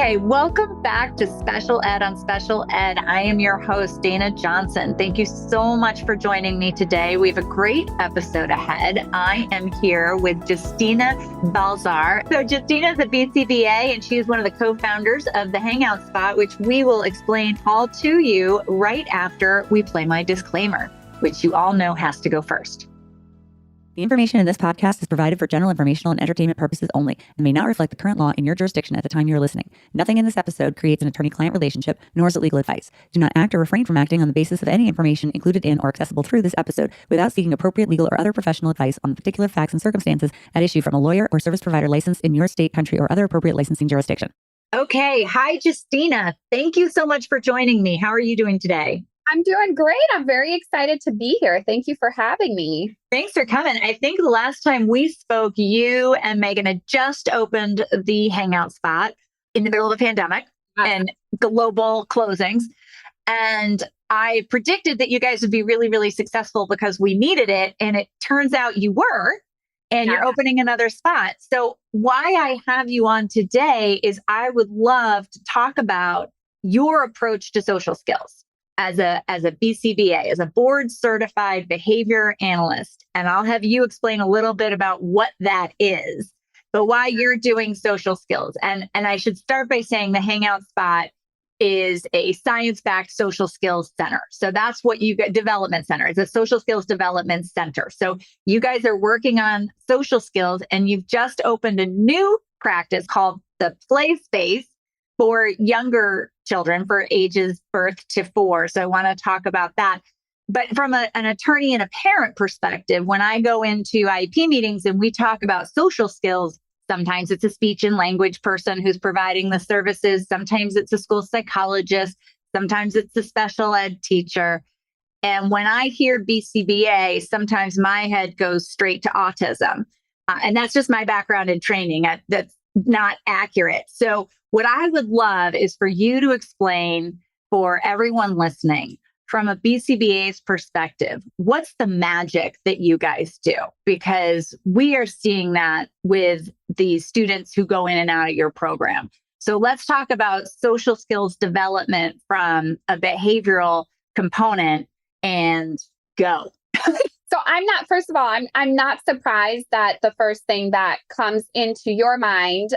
Okay, welcome back to Special Ed on Special Ed. I am your host, Dana Jonson. Thank you so much for joining me today. We have a great episode ahead. I am here with Justina Balzar. So Justina is a BCBA, and she is one of the co-founders of the Hangout Spot, which we will explain all to you right after we play my disclaimer, which you all know has to go first. The information in this podcast is provided for general informational and entertainment purposes only and may not reflect the current law in your jurisdiction at the time you are listening. Nothing in this episode creates an attorney-client relationship, nor is it legal advice. Do not act or refrain from acting on the basis of any information included in or accessible through this episode without seeking appropriate legal or other professional advice on the particular facts and circumstances at issue from a lawyer or service provider licensed in your state, country, or other appropriate licensing jurisdiction. Okay. Hi, Justina. Thank you so much for joining me. How are you doing today? I'm doing great. I'm very excited to be here. Thank you for having me. Thanks for coming. I think the last time we spoke, you and Megan had just opened the Hangout Spot in the middle of a pandemic and global closings. And I predicted that you guys would be really, really successful because we needed it. And it turns out you were, and you're opening another spot. So why I have you on today is I would love to talk about your approach to social skills as a BCBA, as a board certified behavior analyst. And I'll have you explain a little bit about what that is, but why you're doing social skills. And I should start by saying the Hangout Spot is a science-backed social skills center. So that's what you get, development center. It's a social skills development center. So you guys are working on social skills, and you've just opened a new practice called the Play Space for younger children, for ages birth to 4. So I want to talk about that. But from an attorney and a parent perspective, when I go into IEP meetings and we talk about social skills, sometimes it's a speech and language person who's providing the services. Sometimes it's a school psychologist. Sometimes it's a special ed teacher. And when I hear BCBA, sometimes my head goes straight to autism. And that's just my background in training. That's not accurate. So what I would love is for you to explain for everyone listening from a BCBA's perspective, what's the magic that you guys do? Because we are seeing that with the students who go in and out of your program. So let's talk about social skills development from a behavioral component and go. So first of all, I'm not surprised that the first thing that comes into your mind,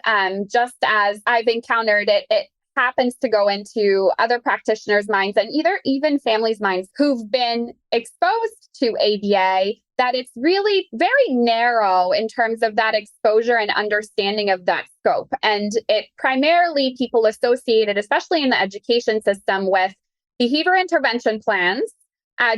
just as I've encountered it happens to go into other practitioners' minds and even families' minds who've been exposed to ABA, that it's really very narrow in terms of that exposure and understanding of that scope. And it primarily people associated, especially in the education system, with behavior intervention plans,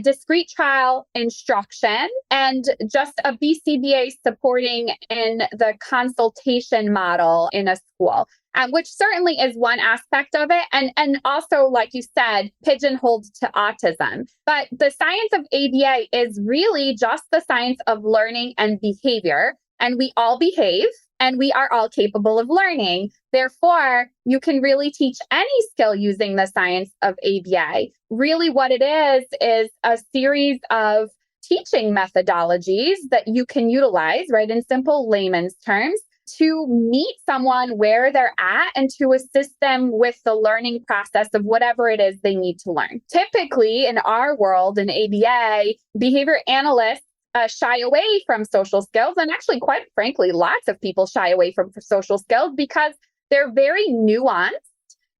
discrete trial instruction, and just a BCBA supporting in the consultation model in a school, which certainly is one aspect of it. And also, like you said, pigeonholed to autism. But the science of ABA is really just the science of learning and behavior. And we all behave, and we are all capable of learning. Therefore, you can really teach any skill using the science of ABA. Really what it is a series of teaching methodologies that you can utilize, right, in simple layman's terms, to meet someone where they're at and to assist them with the learning process of whatever it is they need to learn. Typically, in our world, in ABA, behavior analysts shy away from social skills. And actually, quite frankly, lots of people shy away from social skills because they're very nuanced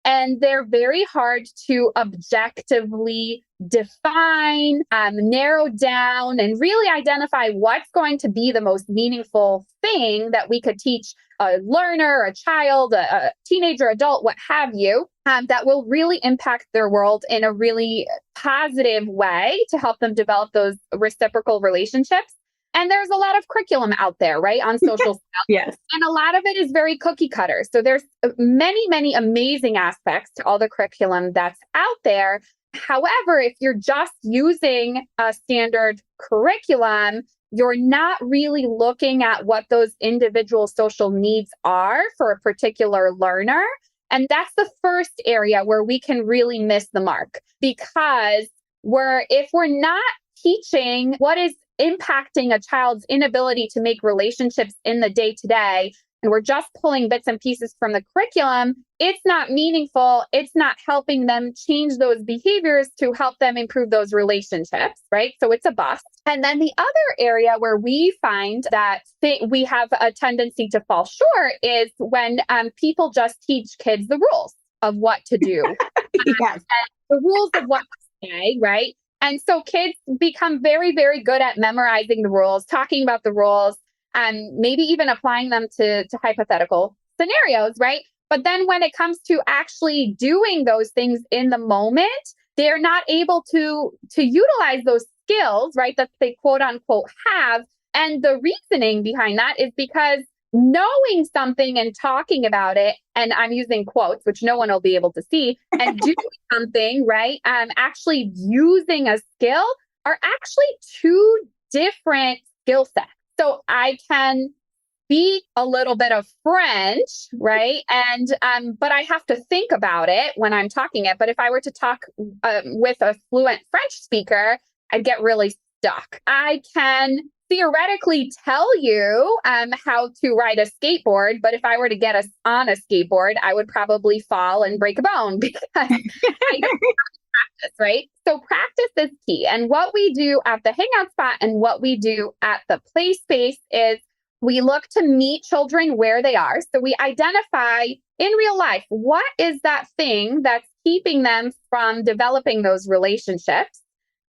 and they're very hard to objectively define, narrow down, and really identify what's going to be the most meaningful thing that we could teach a learner, a child, a teenager, adult, what have you, that will really impact their world in a really positive way to help them develop those reciprocal relationships. And there's a lot of curriculum out there, right, on social skills. Yes. And a lot of it is very cookie cutter. So there's many, many amazing aspects to all the curriculum that's out there. However, if you're just using a standard curriculum, you're not really looking at what those individual social needs are for a particular learner. And that's the first area where we can really miss the mark, because if we're not teaching what is impacting a child's inability to make relationships in the day-to-day, and we're just pulling bits and pieces from the curriculum, it's not meaningful. It's not helping them change those behaviors to help them improve those relationships, right? So it's a bust. And then the other area where we find that we have a tendency to fall short is when people just teach kids the rules of what to do. Yes. The rules of what to say, right? And so kids become very, very good at memorizing the rules, talking about the rules, and maybe even applying them to hypothetical scenarios, right? But then when it comes to actually doing those things in the moment, they're not able to utilize those skills, right, that they quote unquote have. And the reasoning behind that is because knowing something and talking about it, and I'm using quotes, which no one will be able to see, and doing something, right, actually using a skill are actually two different skill sets. So I can speak a little bit of French, right? And but I have to think about it when I'm talking it. But if I were to talk with a fluent French speaker, I'd get really stuck. I can theoretically tell you how to ride a skateboard, but if I were to get us on a skateboard, I would probably fall and break a bone because I don't practice, right? So practice is key. And what we do at the Hangout Spot and what we do at the Play Space is we look to meet children where they are. So we identify in real life, what is that thing that's keeping them from developing those relationships?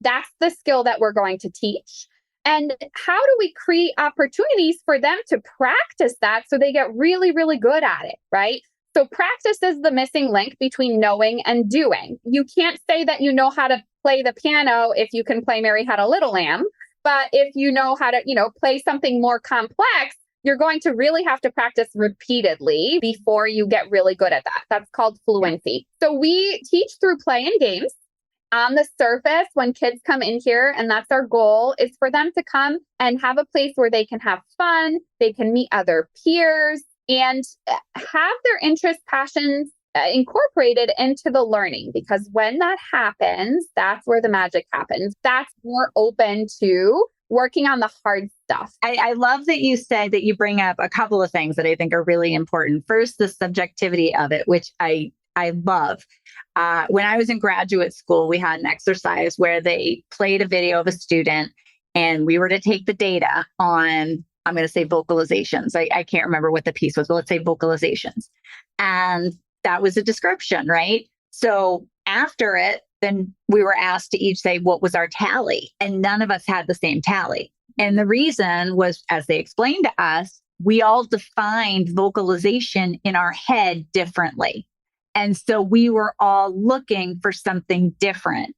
That's the skill that we're going to teach. And how do we create opportunities for them to practice that so they get really, really good at it, right? So practice is the missing link between knowing and doing. You can't say that you know how to play the piano if you can play Mary Had a Little Lamb. But if you know how to, play something more complex, you're going to really have to practice repeatedly before you get really good at that. That's called fluency. So we teach through play and games. On the surface, when kids come in here, and that's our goal, is for them to come and have a place where they can have fun, they can meet other peers, and have their interests, passions incorporated into the learning. Because when that happens, that's where the magic happens. That's more open to working on the hard stuff. I love that you said that you bring up a couple of things that I think are really important. First, the subjectivity of it, which I love. When I was in graduate school, we had an exercise where they played a video of a student and we were to take the data on, I'm going to say vocalizations. I can't remember what the piece was, but let's say vocalizations. And that was a description, right? So after it, then we were asked to each say, what was our tally? And none of us had the same tally. And the reason was, as they explained to us, we all defined vocalization in our head differently. And so we were all looking for something different.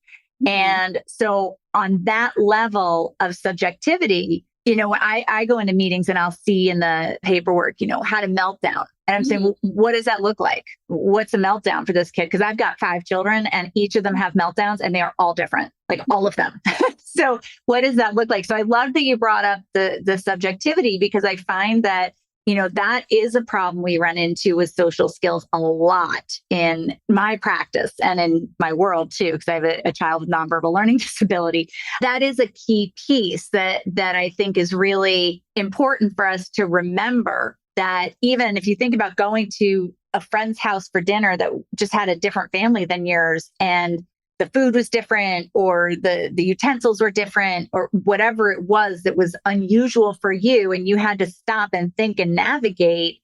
And so on that level of subjectivity, I go into meetings and I'll see in the paperwork, how to meltdown. And I'm saying, well, what does that look like? What's a meltdown for this kid? Because I've got 5 children and each of them have meltdowns and they are all different, like all of them. So what does that look like? So I love that you brought up the subjectivity, because I find that that is a problem we run into with social skills a lot in my practice and in my world too, because I have a child with nonverbal learning disability. That is a key piece that I think is really important for us to remember, that even if you think about going to a friend's house for dinner that just had a different family than yours, and the food was different, or the utensils were different, or whatever it was that was unusual for you, and you had to stop and think and navigate,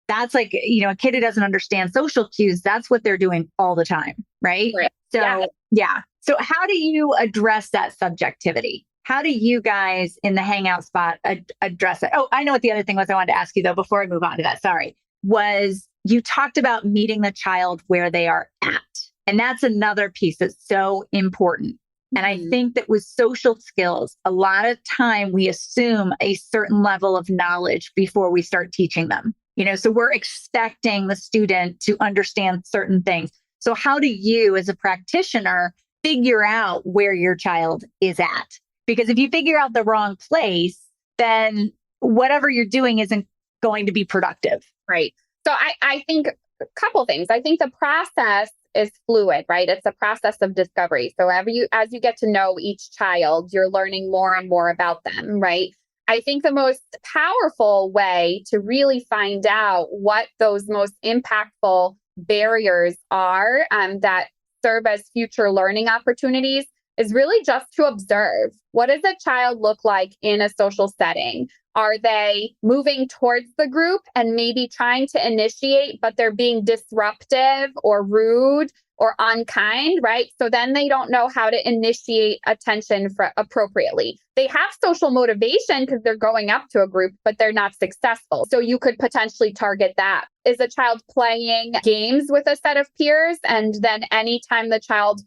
that's like, a kid who doesn't understand social cues, that's what they're doing all the time, right? So, yeah. So how do you address that subjectivity? How do you guys in the Hangout Spot address it? Oh, I know what the other thing was I wanted to ask you, though, before I move on to that, sorry, was you talked about meeting the child where they are at. And that's another piece that's so important. And I think that with social skills, a lot of time we assume a certain level of knowledge before we start teaching them. So we're expecting the student to understand certain things. So how do you, as a practitioner, figure out where your child is at? Because if you figure out the wrong place, then whatever you're doing isn't going to be productive. Right. So I think a couple things. I think the process is fluid, right? It's a process of discovery. So as you get to know each child, you're learning more and more about them, right? I think the most powerful way to really find out what those most impactful barriers are that serve as future learning opportunities is really just to observe. What does a child look like in a social setting? Are they moving towards the group and maybe trying to initiate, but they're being disruptive or rude or unkind, right? So then they don't know how to initiate attention appropriately. They have social motivation because they're going up to a group, but they're not successful. So you could potentially target that. Is a child playing games with a set of peers? And then anytime the child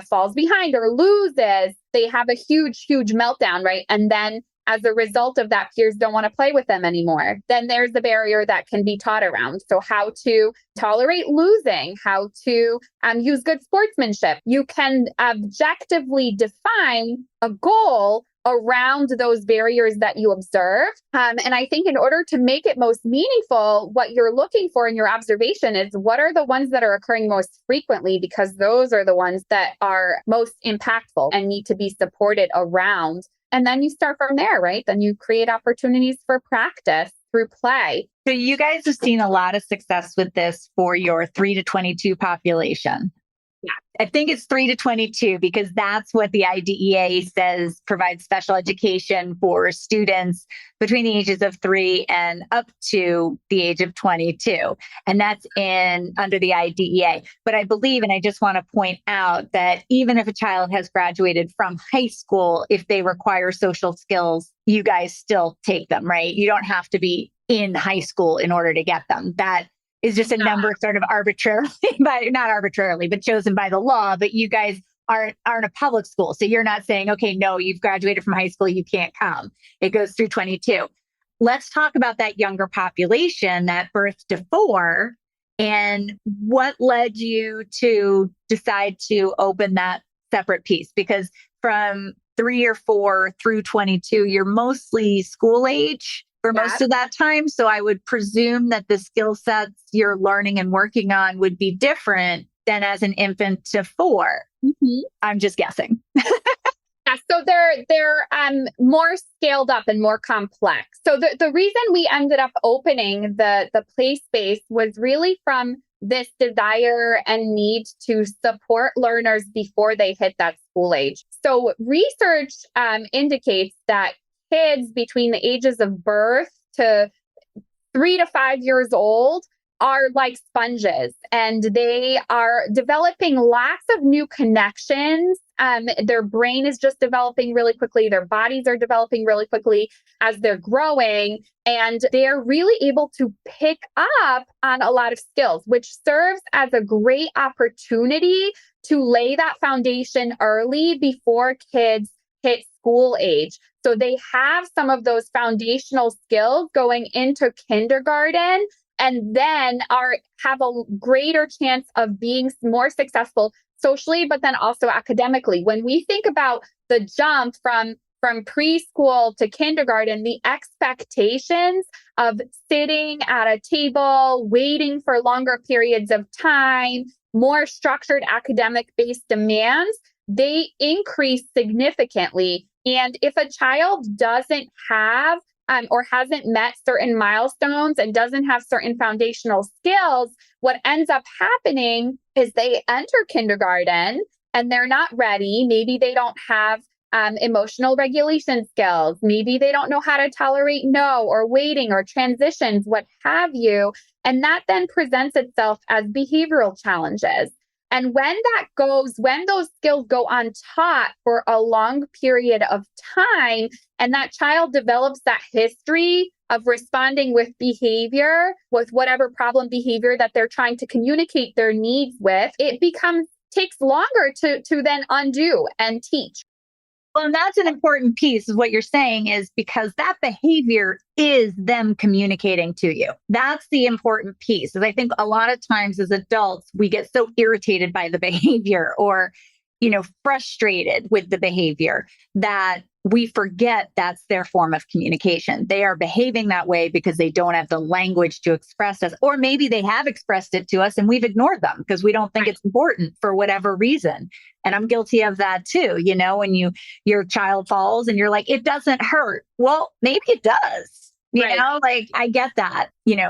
falls behind or loses, they have a huge meltdown, right? And then as a result of that, peers don't want to play with them anymore. Then there's the barrier that can be taught around. So how to tolerate losing, how to use good sportsmanship. You can objectively define a goal around those barriers that you observe. And I think in order to make it most meaningful, what you're looking for in your observation is what are the ones that are occurring most frequently, because those are the ones that are most impactful and need to be supported around. And then you start from there, right? Then you create opportunities for practice through play. So you guys have seen a lot of success with this for your 3 to 22 population. Yeah. I think it's 3 to 22 because that's what the IDEA says provides special education for students between the ages of 3 and up to the age of 22. And that's under the IDEA. But I believe, and I just want to point out that even if a child has graduated from high school, if they require social skills, you guys still take them, right? You don't have to be in high school in order to get them. That is just a number sort of arbitrarily, but not arbitrarily, but chosen by the law. But you guys aren't a public school. So you're not saying, okay, no, you've graduated from high school, you can't come. It goes through 22. Let's talk about that younger population, that birth to 4, and what led you to decide to open that separate piece? Because from 3 or 4 through 22, you're mostly school age for most of that time. So I would presume that the skill sets you're learning and working on would be different than as an infant to 4. Mm-hmm. I'm just guessing. Yeah, so they're more scaled up and more complex. So the reason we ended up opening the play space was really from this desire and need to support learners before they hit that school age. So research indicates that kids between the ages of birth to 3 to 5 years old are like sponges, and they are developing lots of new connections. Their brain is just developing really quickly. Their bodies are developing really quickly as they're growing, and they're really able to pick up on a lot of skills, which serves as a great opportunity to lay that foundation early before kids hit school age. So they have some of those foundational skills going into kindergarten, and then have a greater chance of being more successful socially, but then also academically. When we think about the jump from preschool to kindergarten, the expectations of sitting at a table, waiting for longer periods of time, more structured academic-based demands, they increase significantly. And if a child doesn't have or hasn't met certain milestones and doesn't have certain foundational skills, what ends up happening is they enter kindergarten and they're not ready. Maybe they don't have emotional regulation skills. Maybe they don't know how to tolerate no or waiting or transitions, what have you. And that then presents itself as behavioral challenges. And when those skills go untaught for a long period of time, and that child develops that history of responding with behavior, with whatever problem behavior that they're trying to communicate their needs with, it takes longer to then undo and teach. Well, and that's an important piece of what you're saying, is because that behavior is them communicating to you. That's the important piece. Is I think a lot of times as adults, we get so irritated by the behavior or, frustrated with the behavior that we forget that's their form of communication. They are behaving that way because they don't have the language to express us, or maybe they have expressed it to us and we've ignored them because we don't think it's important for whatever reason. And I'm guilty of that too. When your child falls and you're like, it doesn't hurt. Well, maybe it does. Like I get that,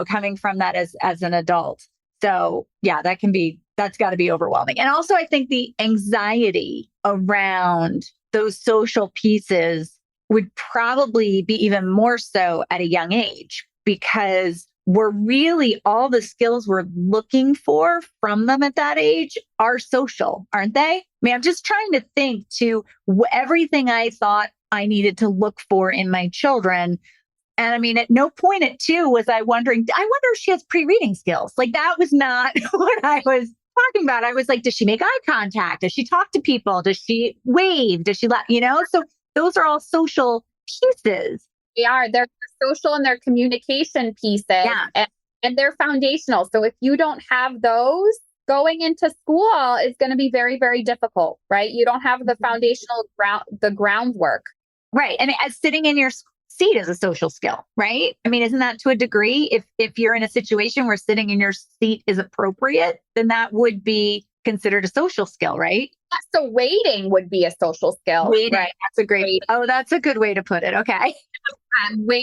coming from that as an adult. So yeah, that's got to be overwhelming. And also I think the anxiety around those social pieces would probably be even more so at a young age, because we're really, all the skills we're looking for from them at that age are social, aren't they? I mean, I'm just trying to think to everything I thought I needed to look for in my children. And I mean, at no point at 2 was I wonder if she has pre-reading skills. Like that was not what I was talking about. I was like, does she make eye contact? Does she talk to people? Does she wave? Does she so those are all social pieces. They are. They're social and they're communication pieces. Yeah. And they're foundational. So if you don't have those, going into school is going to be very, very difficult, right? You don't have the foundational groundwork. Right. And as sitting in your seat is a social skill, right? I mean, isn't that to a degree? If you're in a situation where sitting in your seat is appropriate, then that would be considered a social skill, right? So waiting would be a social skill. Waiting, right? That's a good way to put it. Okay.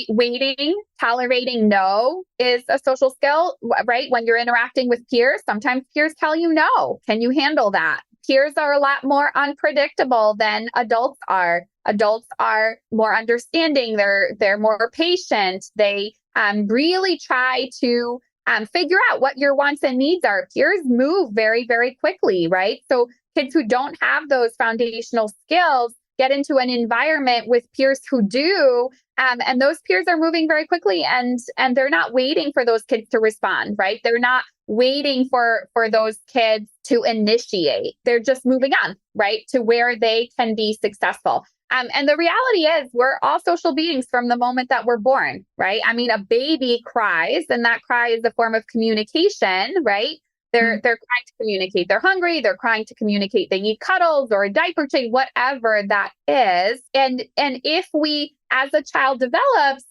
Waiting, tolerating no is a social skill, right? When you're interacting with peers, sometimes peers tell you no. Can you handle that? Peers are a lot more unpredictable than adults are. Adults are more understanding. They're more patient. They really try to figure out what your wants and needs are. Peers move very, very quickly, right? So kids who don't have those foundational skills get into an environment with peers who do, and those peers are moving very quickly, and they're not waiting for those kids to respond, right? They're not waiting for those kids to initiate. They're just moving on, right, to where they can be successful. And the reality is we're all social beings from the moment that we're born, right? I mean, a baby cries, and that cry is a form of communication, right? They're trying to communicate. They're hungry. They're crying to communicate. They need cuddles or a diaper change, whatever that is. And if we, as a child develops,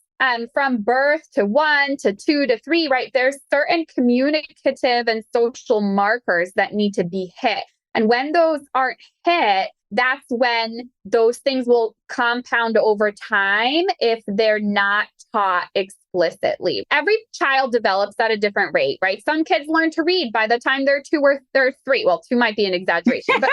from birth to 1 to 2 to 3, right, there's certain communicative and social markers that need to be hit. And when those aren't hit, that's when those things will compound over time if they're not taught explicitly. Every child develops at a different rate, right? Some kids learn to read by the time they're 2 or they're 3. Well, 2 might be an exaggeration, but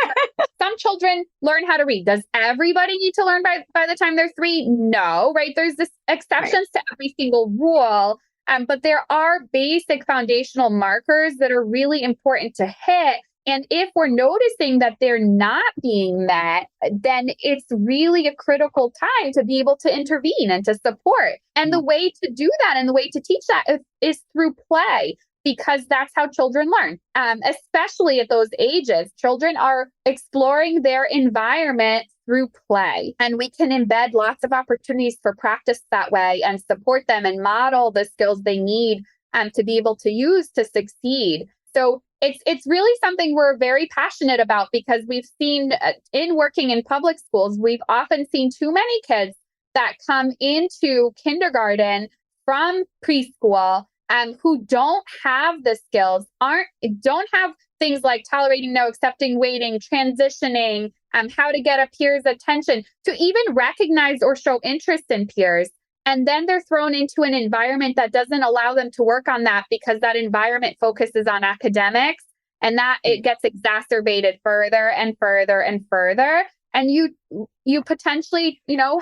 some children learn how to read. Does everybody need to learn by the time they're 3? No, right? There's this exceptions to every single rule. But there are basic foundational markers that are really important to hit. And if we're noticing that they're not being met, then it's really a critical time to be able to intervene and to support. And the way to do that and the way to teach that is through play, because that's how children learn, especially at those ages. Children are exploring their environment through play, and we can embed lots of opportunities for practice that way and support them and model the skills they need to be able to use to succeed. So it's really something we're very passionate about, because we've seen in working in public schools, we've often seen too many kids that come into kindergarten from preschool who don't have the skills, don't have things like tolerating no, accepting waiting, transitioning, how to get a peer's attention, to even recognize or show interest in peers. And then they're thrown into an environment that doesn't allow them to work on that, because that environment focuses on academics, and that it gets exacerbated further and further and further. And you potentially,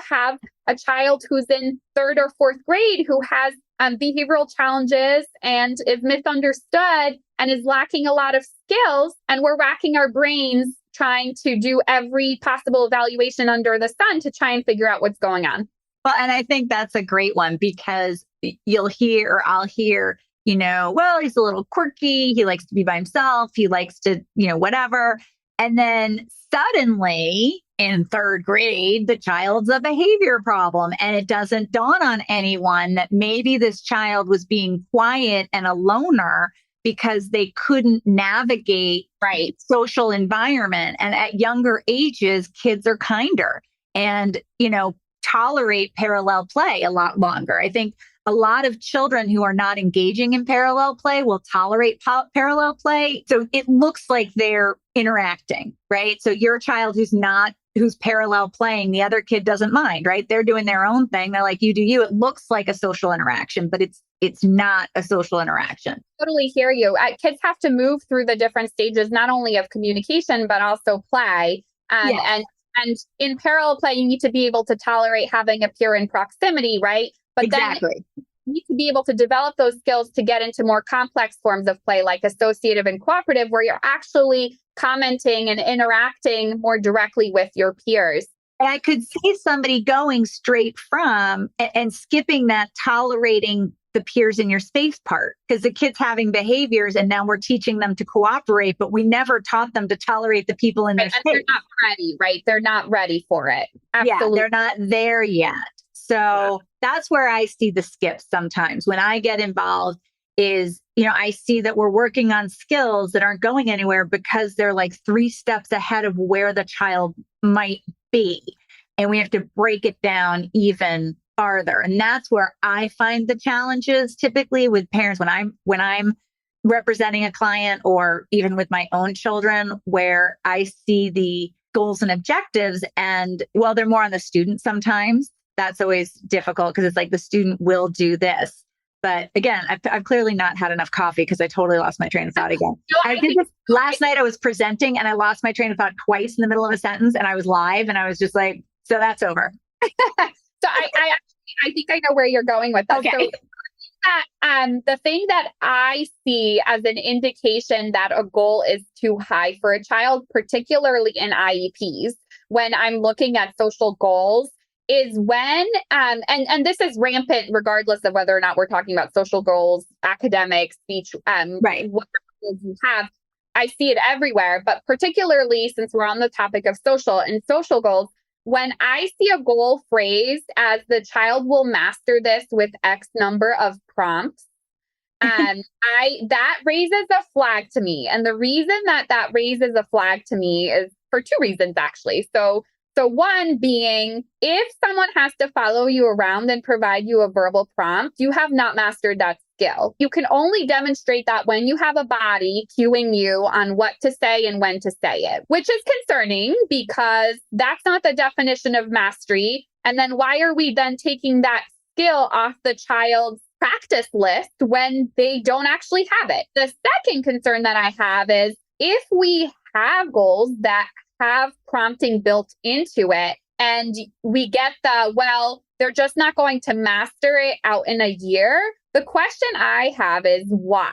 have a child who's in 3rd or 4th grade who has behavioral challenges and is misunderstood and is lacking a lot of skills. And we're racking our brains trying to do every possible evaluation under the sun to try and figure out what's going on. Well, and I think that's a great one, because I'll hear, well, he's a little quirky. He likes to be by himself. He likes to, whatever. And then suddenly in 3rd grade, the child's a behavior problem. And it doesn't dawn on anyone that maybe this child was being quiet and a loner because they couldn't navigate social environment. And at younger ages, kids are kinder. and, tolerate parallel play a lot longer. I think a lot of children who are not engaging in parallel play will tolerate parallel play. So it looks like they're interacting, right? So your child who's parallel playing, the other kid doesn't mind, right? They're doing their own thing. They're like, you do you. It looks like a social interaction, but it's not a social interaction. Totally hear you. Kids have to move through the different stages, not only of communication, but also play. Yes. And in parallel play, you need to be able to tolerate having a peer in proximity, right? But exactly. Then you need to be able to develop those skills to get into more complex forms of play, like associative and cooperative, where you're actually commenting and interacting more directly with your peers. And I could see somebody going straight from and skipping that tolerating the peers in your space part, because the kid's having behaviors and now we're teaching them to cooperate, but we never taught them to tolerate the people in their space. They're not ready, right? They're not ready for it. Absolutely. Yeah, they're not there yet. So that's where I see the skips sometimes when I get involved is, I see that we're working on skills that aren't going anywhere because they're like 3 steps ahead of where the child might be. And we have to break it down even farther. And that's where I find the challenges typically with parents when I'm representing a client or even with my own children, where I see the goals and objectives and they're more on the student sometimes. That's always difficult because it's like the student will do this. But again, I've clearly not had enough coffee because I totally lost my train of thought again. I did this last night. I was presenting and I lost my train of thought twice in the middle of a sentence, and I was live and I was just like, so that's over. So I think I know where you're going with that. Okay. So the thing that I see as an indication that a goal is too high for a child, particularly in IEPs, when I'm looking at social goals, is when, and this is rampant regardless of whether or not we're talking about social goals, academic, speech, right. What you have. I see it everywhere, but particularly since we're on the topic of social goals, when I see a goal phrased as the child will master this with X number of prompts, that raises a flag to me. And the reason that raises a flag to me is for 2 reasons, actually. So one being, if someone has to follow you around and provide you a verbal prompt, you have not mastered that skill. You can only demonstrate that when you have a body cueing you on what to say and when to say it, which is concerning because that's not the definition of mastery. And then why are we then taking that skill off the child's practice list when they don't actually have it? The second concern that I have is if we have goals that have prompting built into it and we get they're just not going to master it out in a year. The question I have is why?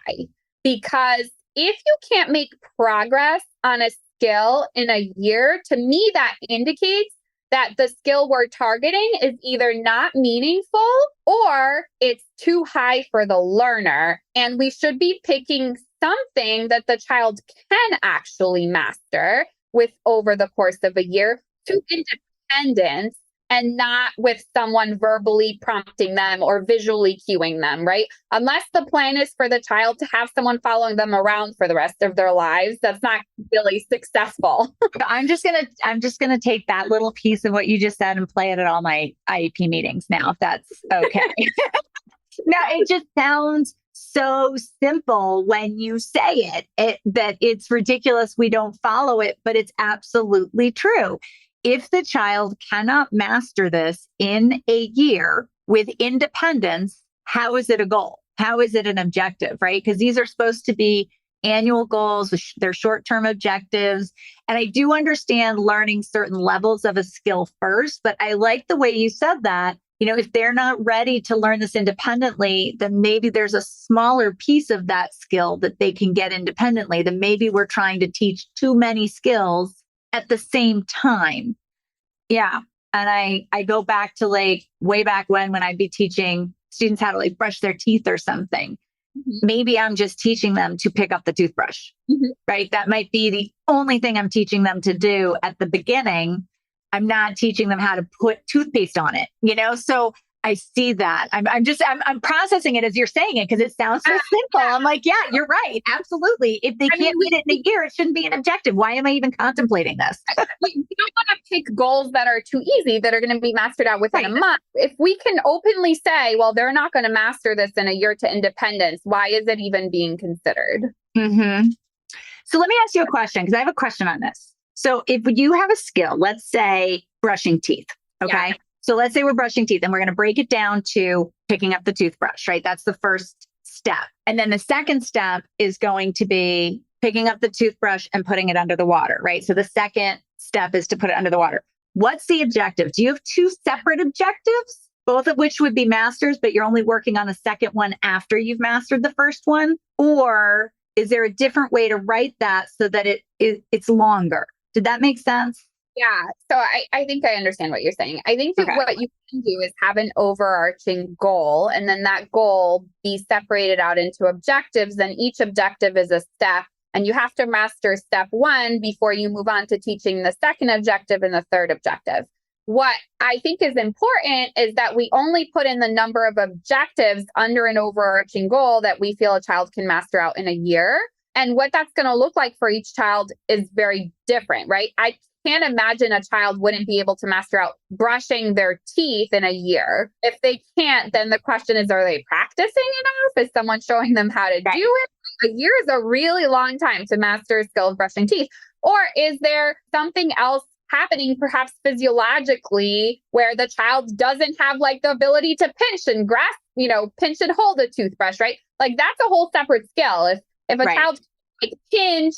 Because if you can't make progress on a skill in a year, to me, that indicates that the skill we're targeting is either not meaningful or it's too high for the learner. And we should be picking something that the child can actually master with over the course of a year to independence and not with someone verbally prompting them or visually cueing them, right? Unless the plan is for the child to have someone following them around for the rest of their lives, that's not really successful. I'm just gonna take that little piece of what you just said and play it at all my IEP meetings now, if that's okay. Now, it just sounds so simple when you say it, that it's ridiculous we don't follow it, but it's absolutely true. If the child cannot master this in a year with independence, how is it a goal? How is it an objective, right? Because these are supposed to be annual goals, they're short-term objectives. And I do understand learning certain levels of a skill first, but I like the way you said that. If they're not ready to learn this independently, then maybe there's a smaller piece of that skill that they can get independently. Then maybe we're trying to teach too many skills at the same time. Yeah. And I go back to way back when I'd be teaching students how to brush their teeth or something. Mm-hmm. Maybe I'm just teaching them to pick up the toothbrush, mm-hmm. right? That might be the only thing I'm teaching them to do at the beginning. I'm not teaching them how to put toothpaste on it, So I see that. I'm processing it as you're saying it because it sounds so simple. I'm like, yeah, you're right. Absolutely. If they can't meet it in a year, it shouldn't be an objective. Why am I even contemplating this? We don't want to pick goals that are too easy, that are going to be mastered out within a month. If we can openly say, well, they're not going to master this in a year to independence, why is it even being considered? Mm-hmm. So let me ask you a question, because I have a question on this. So if you have a skill, let's say brushing teeth, okay? Yeah. So let's say we're brushing teeth and we're going to break it down to picking up the toothbrush, right? That's the first step. And then the second step is going to be picking up the toothbrush and putting it under the water, right? So the second step is to put it under the water. What's the objective? Do you have two separate objectives, both of which would be masters, but you're only working on the second one after you've mastered the first one? Or is there a different way to write that so that it's longer? Did that make sense? Yeah. So I think I understand what you're saying. I think that what you can do is have an overarching goal, and then that goal be separated out into objectives. And each objective is a step, and you have to master step one before you move on to teaching the second objective and the third objective. What I think is important is that we only put in the number of objectives under an overarching goal that we feel a child can master out in a year. And what that's going to look like for each child is very different, right? I can't imagine a child wouldn't be able to master out brushing their teeth in a year. If they can't, then the question is, are they practicing enough? Is someone showing them how to do it? A year is a really long time to master a skill of brushing teeth. Or is there something else happening, perhaps physiologically, where the child doesn't have like the ability to pinch and grasp, pinch and hold a toothbrush, right? Like that's a whole separate skill. If a child can pinch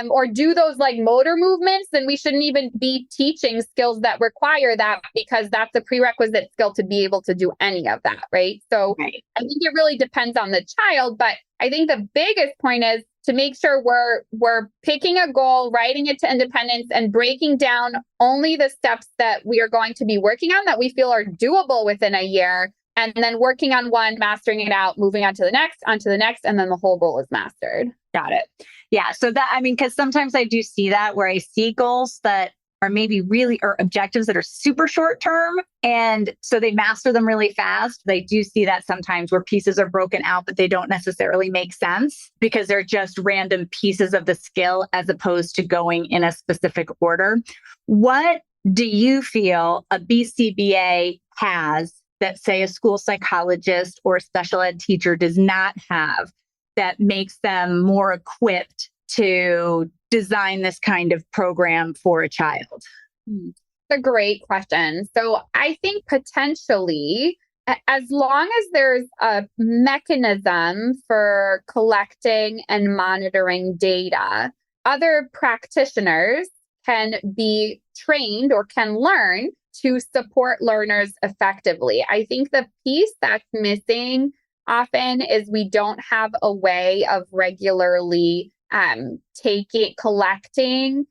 or do those like motor movements, then we shouldn't even be teaching skills that require that, because that's a prerequisite skill to be able to do any of that, right? So I think it really depends on the child, but I think the biggest point is to make sure we're picking a goal, writing it to independence, and breaking down only the steps that we are going to be working on that we feel are doable within a year, and then working on one, mastering it out, moving on to the next, and then the whole goal is mastered. Got it. Yeah. So because sometimes I do see that where I see goals that are maybe or objectives that are super short term. And so they master them really fast. They do see that sometimes where pieces are broken out, but they don't necessarily make sense because they're just random pieces of the skill as opposed to going in a specific order. What do you feel a BCBA has that, say, a school psychologist or a special ed teacher does not have, that makes them more equipped to design this kind of program for a child? It's a great question. So I think potentially, as long as there's a mechanism for collecting and monitoring data, other practitioners can be trained or can learn to support learners effectively. I think the piece that's missing often is we don't have a way of regularly collecting,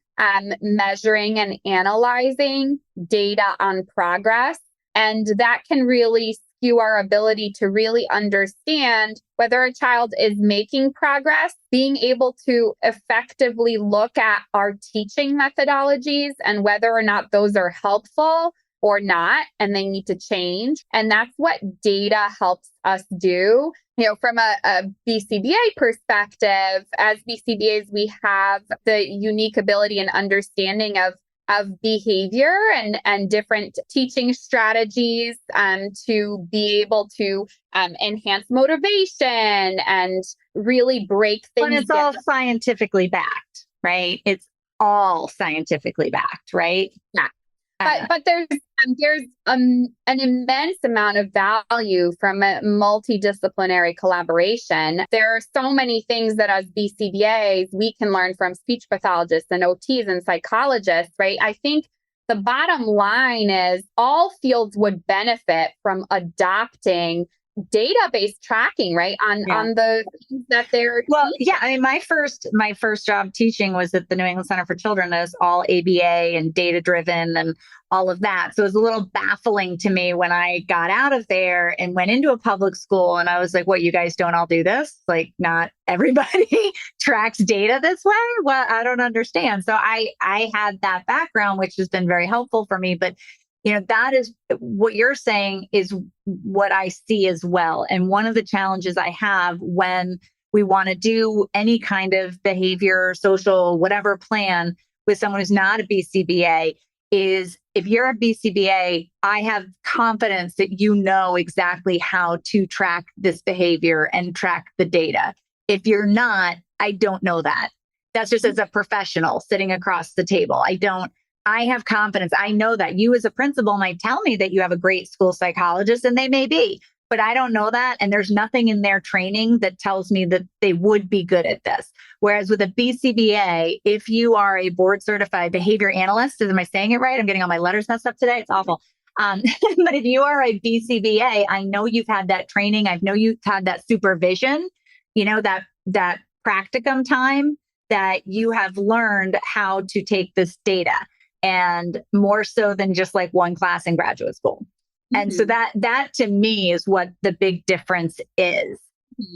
measuring and analyzing data on progress. And that can really skew our ability to really understand whether a child is making progress, being able to effectively look at our teaching methodologies and whether or not those are helpful or not, and they need to change. And that's what data helps us do. From a BCBA perspective, as BCBAs, we have the unique ability and understanding of behavior and different teaching strategies to be able to enhance motivation and really break things down. And it's all scientifically backed, right? It's all scientifically backed, right? Yeah. But there's an immense amount of value from a multidisciplinary collaboration. There are so many things that as BCBAs, we can learn from speech pathologists and OTs and psychologists, right? I think the bottom line is all fields would benefit from adopting database tracking, right? On the things that they're teaching. Yeah. I mean, my first job teaching was at the New England Center for Children. It was all ABA and data driven and all of that. So it was a little baffling to me when I got out of there and went into a public school, and I was like, what, you guys don't all do this? Like, not everybody tracks data this way? Well, I don't understand. So I had that background, which has been very helpful for me. But that is what you're saying is what I see as well. And one of the challenges I have when we want to do any kind of behavior, social, whatever plan with someone who's not a BCBA is if you're a BCBA, I have confidence that you know exactly how to track this behavior and track the data. If you're not, I don't know that. That's just as a professional sitting across the table. I have confidence. I know that you as a principal might tell me that you have a great school psychologist, and they may be, but I don't know that. And there's nothing in their training that tells me that they would be good at this. Whereas with a BCBA, if you are a board certified behavior analyst, am I saying it right? I'm getting all my letters messed up today. It's awful. But if you are a BCBA, I know you've had that training. I know you've had that supervision, that practicum time that you have learned how to take this data, and more so than just like one class in graduate school. And so that to me is what the big difference is.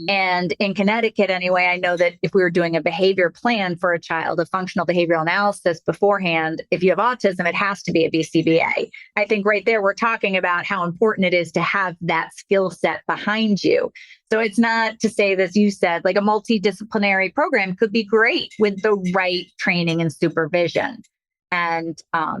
And in Connecticut, anyway, I know that if we were doing a behavior plan for a child, a functional behavioral analysis beforehand, if you have autism, it has to be a BCBA. I think right there, we're talking about how important it is to have that skill set behind you. So it's not to say, as you said, like a multidisciplinary program could be great with the right training and supervision. And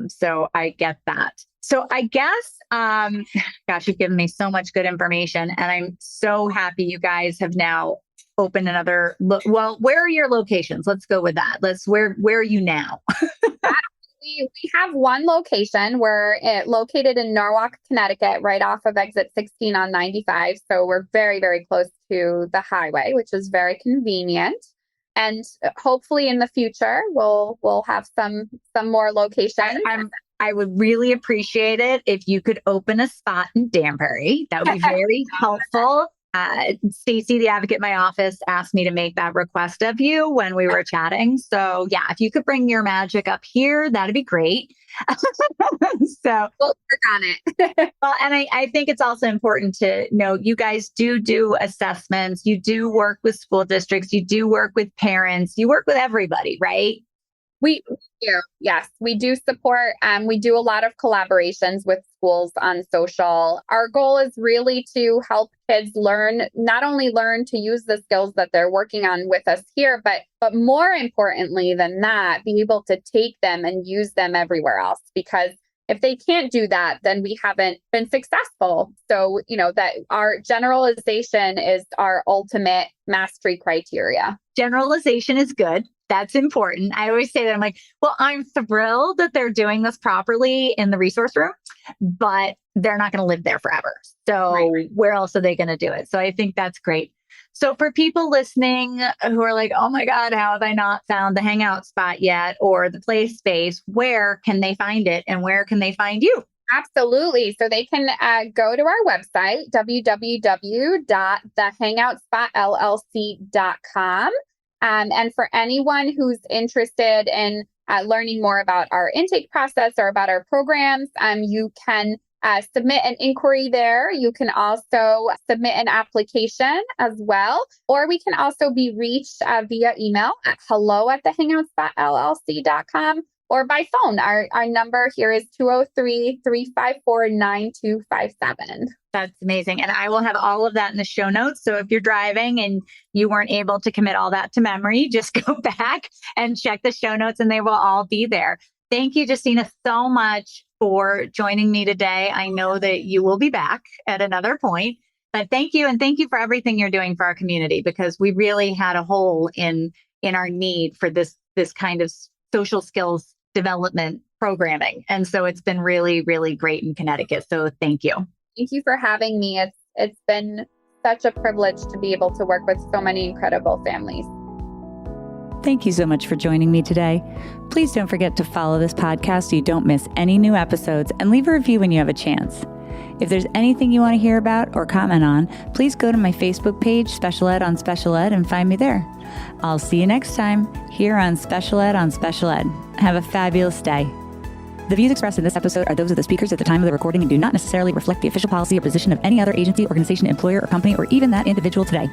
so I get that. So I guess, gosh, you've given me so much good information, and I'm so happy you guys have now opened another. Well, where are your locations? Let's go with that. Where are you now? We have one location. We're located in Norwalk, Connecticut, right off of exit 16 on 95. So we're very, very close to the highway, which is very convenient. And hopefully in the future, we'll have some more locations. I would really appreciate it if you could open a spot in Danbury. That would be very helpful. Stacy, the advocate in my office, asked me to make that request of you when we were chatting. So yeah, if you could bring your magic up here, that'd be great. So we'll work on it. Well, and I think it's also important to know you guys do assessments. You do work with school districts. You do work with parents. You work with everybody, right? We do. Yes, we do support. We do a lot of collaborations with schools on social. Our goal is really to help kids not only learn to use the skills that they're working on with us here, but more importantly than that, be able to take them and use them everywhere else. Because if they can't do that, then we haven't been successful. So, that our generalization is our ultimate mastery criteria. Generalization is good. That's important. I always say that. I'm like, well, I'm thrilled that they're doing this properly in the resource room, but they're not going to live there forever. So Where else are they going to do it? So I think that's great. So for people listening who are like, oh my God, how have I not found the hangout spot yet or the play space? Where can they find it and where can they find you? Absolutely. So they can go to our website, www.thehangoutspotlllc.com. And for anyone who's interested in learning more about our intake process or about our programs, you can submit an inquiry there. You can also submit an application as well. Or we can also be reached via email at hello@thehangoutspotlllc.com or by phone. Our number here is 203-354-9257. That's amazing. And I will have all of that in the show notes. So if you're driving and you weren't able to commit all that to memory, just go back and check the show notes and they will all be there. Thank you, Justina, so much for joining me today. I know that you will be back at another point, but thank you. And thank you for everything you're doing for our community, because we really had a hole in our need for this kind of social skills development programming. And so it's been really, really great in Connecticut. So thank you. Thank you for having me. It's been such a privilege to be able to work with so many incredible families. Thank you so much for joining me today. Please don't forget to follow this podcast so you don't miss any new episodes, and leave a review when you have a chance. If there's anything you want to hear about or comment on, please go to my Facebook page, Special Ed on Special Ed, and find me there. I'll see you next time here on Special Ed on Special Ed. Have a fabulous day. The views expressed in this episode are those of the speakers at the time of the recording and do not necessarily reflect the official policy or position of any other agency, organization, employer, or company, or even that individual today.